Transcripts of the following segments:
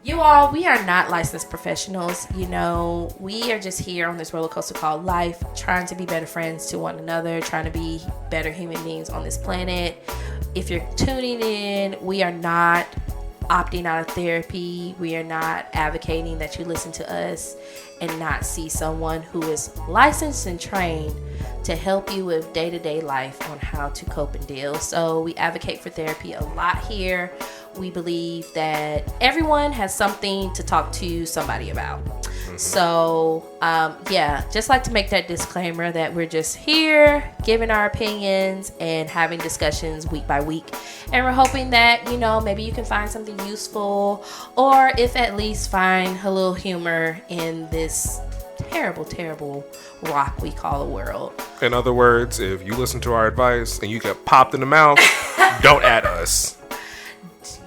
You all, we are not licensed professionals. You know, we are just here on this roller coaster called life, trying to be better friends to one another, trying to be better human beings on this planet. If you're tuning in, we are not opting out of therapy. We are not advocating that you listen to us and not see someone who is licensed and trained to help you with day-to-day life on how to cope and deal. So we advocate for therapy a lot here. We believe that everyone has something to talk to somebody about. So, just like to make that disclaimer that we're just here giving our opinions and having discussions week by week. And we're hoping that, maybe you can find something useful, or if at least find a little humor in this terrible, terrible rock we call the world. In other words, if you listen to our advice and you get popped in the mouth, don't at us.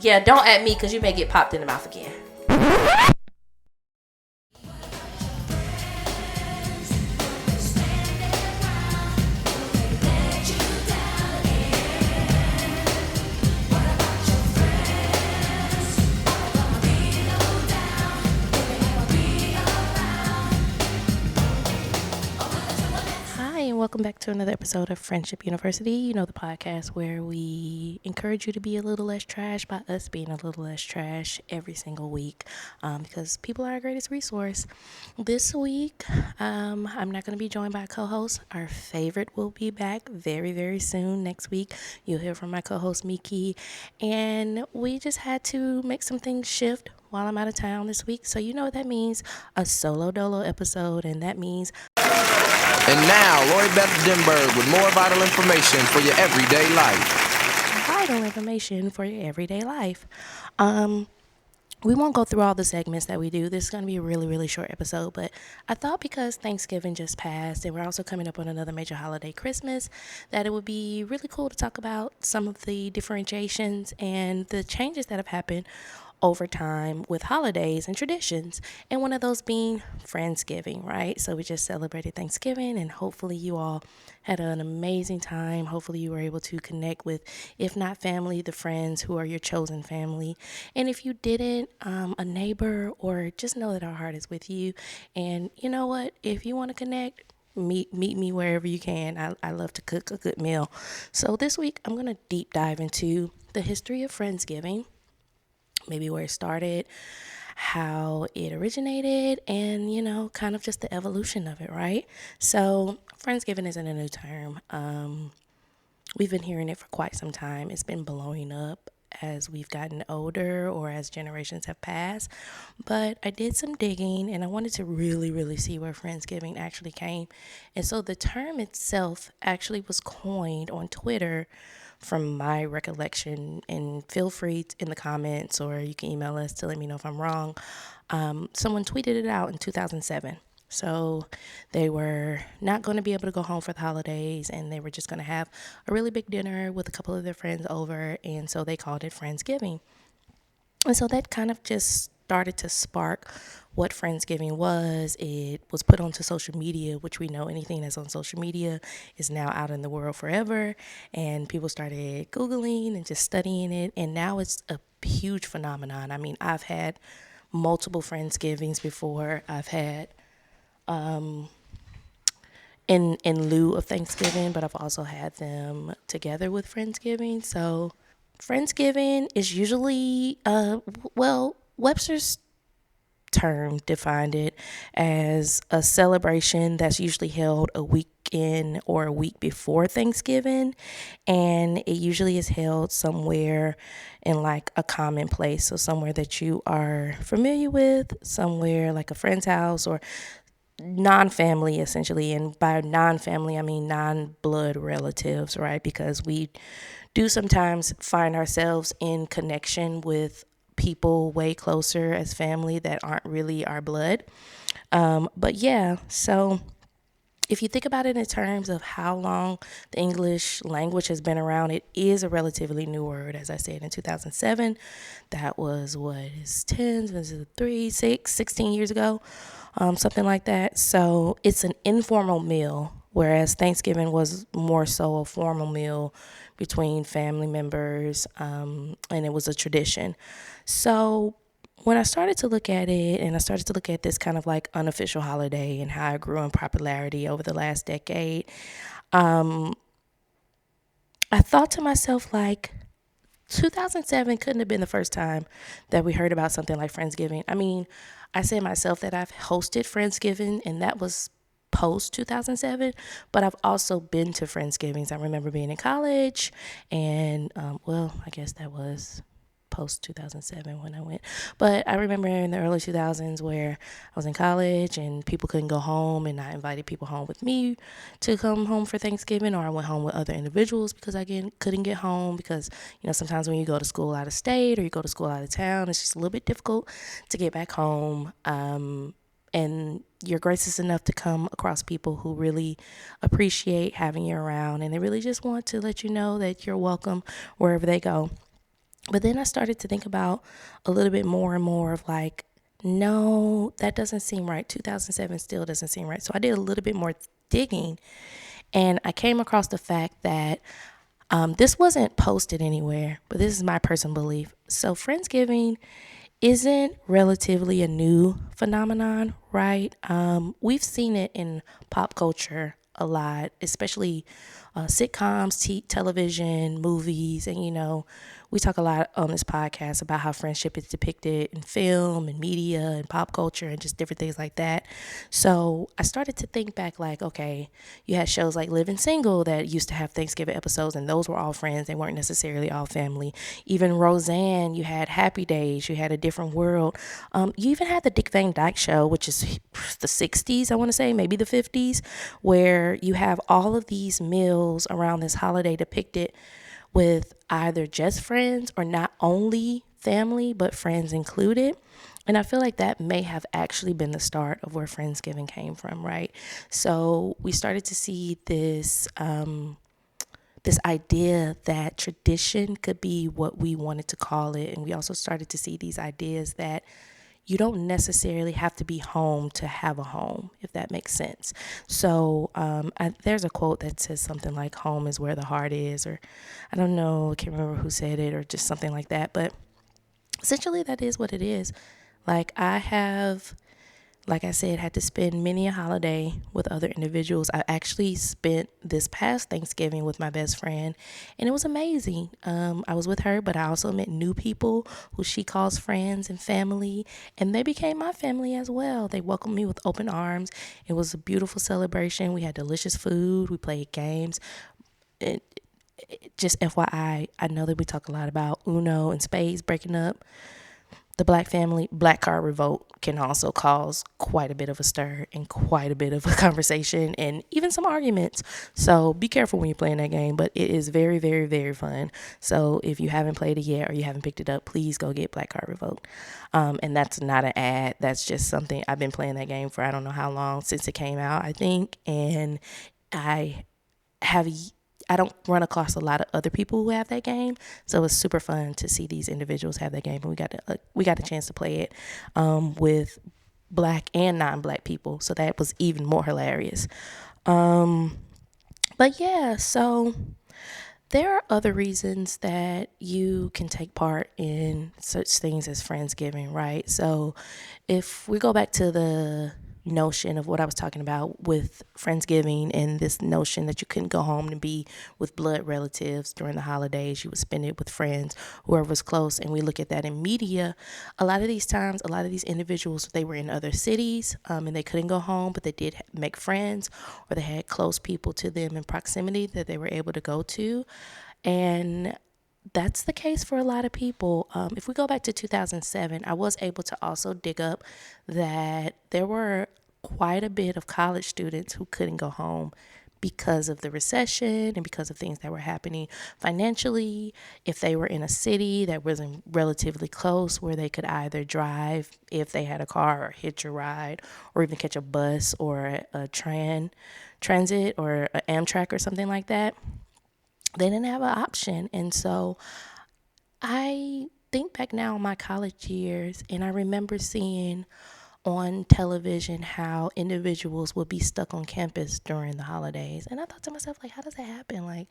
Yeah, don't at me because you may get popped in the mouth again. Welcome back to another episode of Friendship University. The podcast where we encourage you to be a little less trash by us being a little less trash every single week, because people are our greatest resource. This week, I'm not going to be joined by a co-host. Our favorite will be back very, very soon. Next week, you'll hear from my co-host, Miki. And we just had to make some things shift while I'm out of town this week. So you know what that means, a solo dolo episode, and that means... And now, Lori Beth Denberg with more vital information for your everyday life. Vital information for your everyday life. We won't go through all the segments that we do. This is going to be a really, really short episode, but I thought because Thanksgiving just passed and we're also coming up on another major holiday, Christmas, that it would be really cool to talk about some of the differentiations and the changes that have happened over time with holidays and traditions, and one of those being Friendsgiving, right? So we just celebrated Thanksgiving, and hopefully you all had an amazing time. Hopefully you were able to connect with, if not family, the friends who are your chosen family. And if you didn't, a neighbor, or just know that our heart is with you. And you know what? If you want to connect, meet me wherever you can. I love to cook a good meal. So this week I'm going to deep dive into the history of Friendsgiving, maybe where it started, how it originated, and, kind of just the evolution of it, right? So Friendsgiving isn't a new term. We've been hearing it for quite some time. It's been blowing up as we've gotten older or as generations have passed. But I did some digging, and I wanted to really, really see where Friendsgiving actually came. And so the term itself actually was coined on Twitter from my recollection, and feel free in the comments, or you can email us to let me know if I'm wrong. Someone tweeted it out in 2007. So they were not going to be able to go home for the holidays, and they were just going to have a really big dinner with a couple of their friends over, and so they called it Friendsgiving. And so that kind of just started to spark what Friendsgiving was. It was put onto social media, which we know anything that's on social media is now out in the world forever. And people started Googling and just studying it. And now it's a huge phenomenon. I mean, I've had multiple Friendsgivings before. I've had in lieu of Thanksgiving, but I've also had them together with Friendsgiving. So Friendsgiving is usually, Webster's term defined it as a celebration that's usually held a weekend or a week before Thanksgiving, and it usually is held somewhere in like a common place, so somewhere that you are familiar with, somewhere like a friend's house or non-family essentially. And by non-family I mean non-blood relatives, right? Because we do sometimes find ourselves in connection with people way closer as family that aren't really our blood. But yeah, so if you think about it in terms of how long the English language has been around, it is a relatively new word. As I said, in 2007, that was 16 years ago, something like that. So it's an informal meal, whereas Thanksgiving was more so a formal meal between family members, and it was a tradition. So when I started to look at it, and I started to look at this kind of like unofficial holiday and how it grew in popularity over the last decade, I thought to myself, like, 2007 couldn't have been the first time that we heard about something like Friendsgiving. I mean, I say myself that I've hosted Friendsgiving, and that was post 2007, but I've also been to Friendsgivings. I remember being in college, and well, I guess that was post 2007 when I went. But I remember in the early 2000s where I was in college and people couldn't go home, and I invited people home with me to come home for Thanksgiving, or I went home with other individuals because I couldn't get home because, sometimes when you go to school out of state or you go to school out of town, it's just a little bit difficult to get back home. And you're gracious enough to come across people who really appreciate having you around, and they really just want to let you know that you're welcome wherever they go. But then I started to think about a little bit more and more of like, no, that doesn't seem right. 2007 still doesn't seem right. So I did a little bit more digging, and I came across the fact that this wasn't posted anywhere, but this is my personal belief. So Friendsgiving isn't relatively a new phenomenon, right? We've seen it in pop culture a lot, especially sitcoms, television, movies, and we talk a lot on this podcast about how friendship is depicted in film and media and pop culture and just different things like that. So I started to think back, like, okay, you had shows like Living Single that used to have Thanksgiving episodes, and those were all friends. They weren't necessarily all family. Even Roseanne, you had Happy Days, you had A Different World. You even had the Dick Van Dyke Show, which is the 60s, I want to say, maybe the 50s, where you have all of these meals around this holiday depicted with either just friends or not only family, but friends included. And I feel like that may have actually been the start of where Friendsgiving came from, right? So we started to see this idea that tradition could be what we wanted to call it. And we also started to see these ideas that you don't necessarily have to be home to have a home, if that makes sense. So there's a quote that says something like home is where the heart is, or I don't know, I can't remember who said it, or just something like that. But essentially that is what it is. Like like I said, had to spend many a holiday with other individuals. I actually spent this past Thanksgiving with my best friend, and it was amazing. I was with her, but I also met new people who she calls friends and family, and they became my family as well. They welcomed me with open arms. It was a beautiful celebration. We had delicious food. We played games. Just FYI, I know that we talk a lot about Uno and spades breaking up the black card revolt can also cause quite a bit of a stir and quite a bit of a conversation and even some arguments. So be careful when you're playing that game, but it is very, very, very fun. So if you haven't played it yet or you haven't picked it up, please go get black card revolt. And that's not an ad. That's just something. I've been playing that game for I don't know how long, since it came out, I think. And I have I don't run across a lot of other people who have that game, so it's super fun to see these individuals have that game, and we got a chance to play it with black and non-black people, so that was even more hilarious. But yeah, so there are other reasons that you can take part in such things as Friendsgiving, right? So if we go back to the notion of what I was talking about with Friendsgiving and this notion that you couldn't go home and be with blood relatives during the holidays, you would spend it with friends, whoever was close. And we look at that in media. A lot of these times, a lot of these individuals, they were in other cities and they couldn't go home, but they did make friends, or they had close people to them in proximity that they were able to go to. And that's the case for a lot of people. If we go back to 2007, I was able to also dig up that there were quite a bit of college students who couldn't go home because of the recession and because of things that were happening financially. If they were in a city that wasn't relatively close, where they could either drive if they had a car, or hitch a ride, or even catch a bus or a transit or an Amtrak or something like that, they didn't have an option. And so I think back now on my college years, and I remember seeing on television how individuals would be stuck on campus during the holidays. And I thought to myself, like, how does that happen? Like,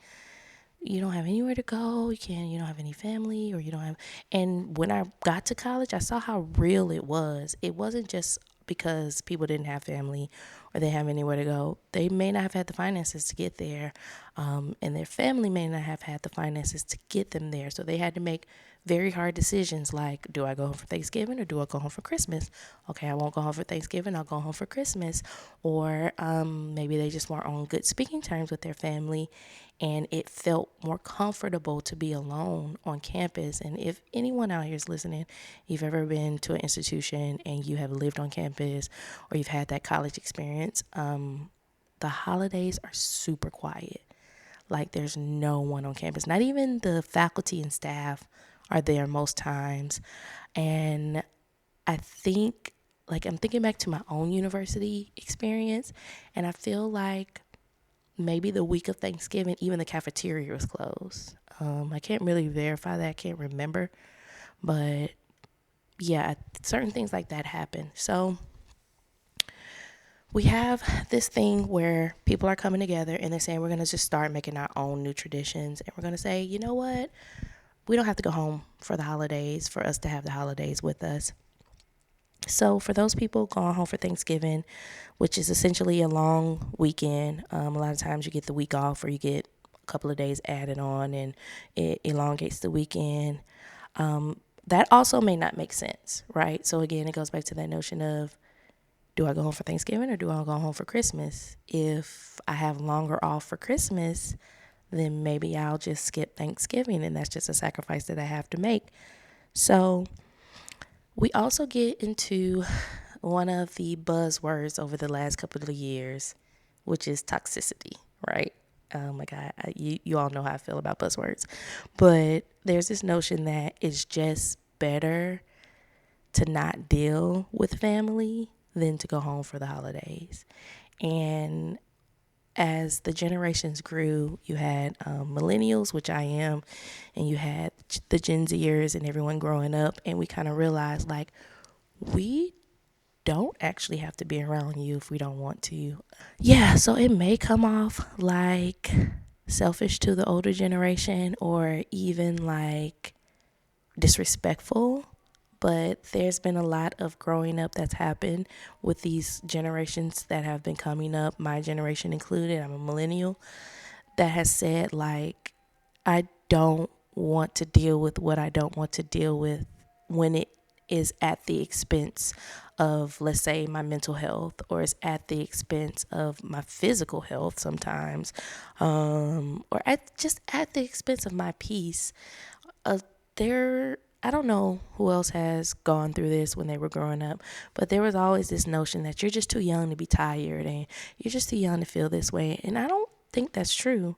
you don't have anywhere to go, you don't have any family, or you don't have. And when I got to college, I saw how real it was. It wasn't just because people didn't have family or they have anywhere to go. They may not have had the finances to get there, and their family may not have had the finances to get them there. So they had to make very hard decisions like, do I go home for Thanksgiving or do I go home for Christmas? Okay, I won't go home for Thanksgiving, I'll go home for Christmas. Or maybe they just weren't on good speaking terms with their family, and it felt more comfortable to be alone on campus. And if anyone out here is listening, you've ever been to an institution and you have lived on campus or you've had that college experience, the holidays are super quiet. Like there's no one on campus. Not even the faculty and staff are there most times. And I think, like, I'm thinking back to my own university experience, and I feel like maybe the week of Thanksgiving, even the cafeteria was closed. I can't really verify that. I can't remember. But yeah, certain things like that happen. So we have this thing where people are coming together and they're saying we're going to just start making our own new traditions. And we're going to say, you know what? We don't have to go home for the holidays for us to have the holidays with us. So for those people going home for Thanksgiving, which is essentially a long weekend, a lot of times you get the week off or you get a couple of days added on and it elongates the weekend. That also may not make sense, right? So again, it goes back to that notion of, do I go home for Thanksgiving or do I go home for Christmas? If I have longer off for Christmas, then maybe I'll just skip Thanksgiving, and that's just a sacrifice that I have to make. So we also get into one of the buzzwords over the last couple of years, which is toxicity, right? Oh my God, you all know how I feel about buzzwords. But there's this notion that it's just better to not deal with family than to go home for the holidays. And as the generations grew, you had millennials, which I am, and you had the Gen Zers and everyone growing up. And we kind of realized, like, we don't actually have to be around you if we don't want to. Yeah, so it may come off like selfish to the older generation or even like disrespectful, but there's been a lot of growing up that's happened with these generations that have been coming up, my generation included. I'm a millennial, that has said, like, I don't want to deal with what I don't want to deal with when it is at the expense of, let's say, my mental health, or is at the expense of my physical health sometimes, or just at the expense of my peace. I don't know who else has gone through this when they were growing up, but there was always this notion that you're just too young to be tired and you're just too young to feel this way. And I don't think that's true.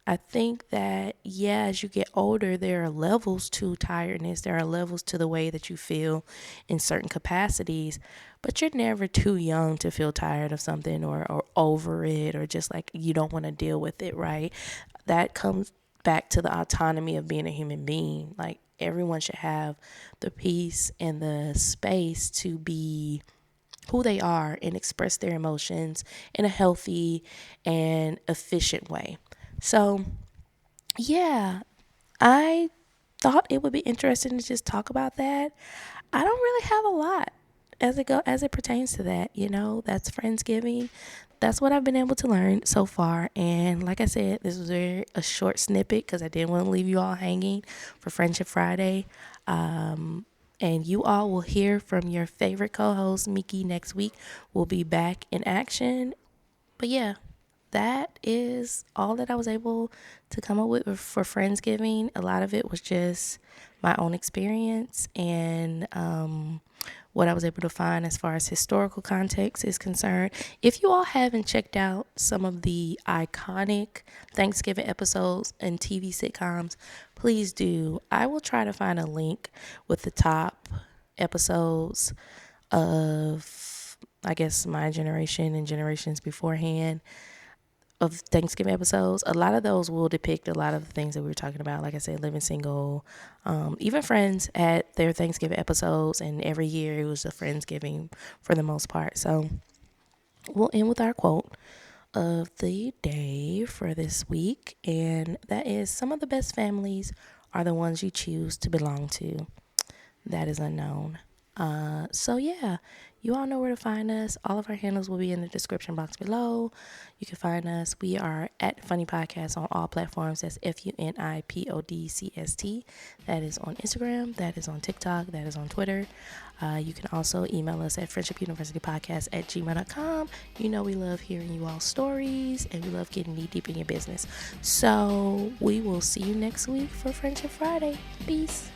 I think that, yeah, as you get older, there are levels to tiredness. There are levels to the way that you feel in certain capacities, but you're never too young to feel tired of something or over it, or just like you don't want to deal with it, right? That comes back to the autonomy of being a human being. Like, everyone should have the peace and the space to be who they are and express their emotions in a healthy and efficient way. So, yeah, I thought it would be interesting to just talk about that. I don't really have a lot as it pertains to that. That's Friendsgiving. That's what I've been able to learn so far. And like I said, this was a short snippet because I didn't want to leave you all hanging for Friendship Friday. And you all will hear from your favorite co-host, Miki, next week. We'll be back in action. But yeah, that is all that I was able to come up with for Friendsgiving. A lot of it was just my own experience and what I was able to find as far as historical context is concerned. If you all haven't checked out some of the iconic Thanksgiving episodes and TV sitcoms, please do. I will try to find a link with the top episodes of, I guess, my generation and generations beforehand of Thanksgiving episodes. A lot of those will depict a lot of the things that we were talking about. Like I said, living single, even Friends had their Thanksgiving episodes, and every year it was a Friendsgiving for the most part. So we'll end with our quote of the day for this week, and that is some of the best families are the ones you choose to belong to. That is unknown. So yeah, you all know where to find us. All of our handles will be in the description box below. You can find us. We are at Funny Podcast on all platforms. That's FUNIPODCST. That is on Instagram. That is on TikTok. That is on Twitter. You can also email us at friendshipuniversitypodcast@gmail.com. You know we love hearing you all stories and we love getting knee deep in your business. So we will see you next week for Friendship Friday. Peace.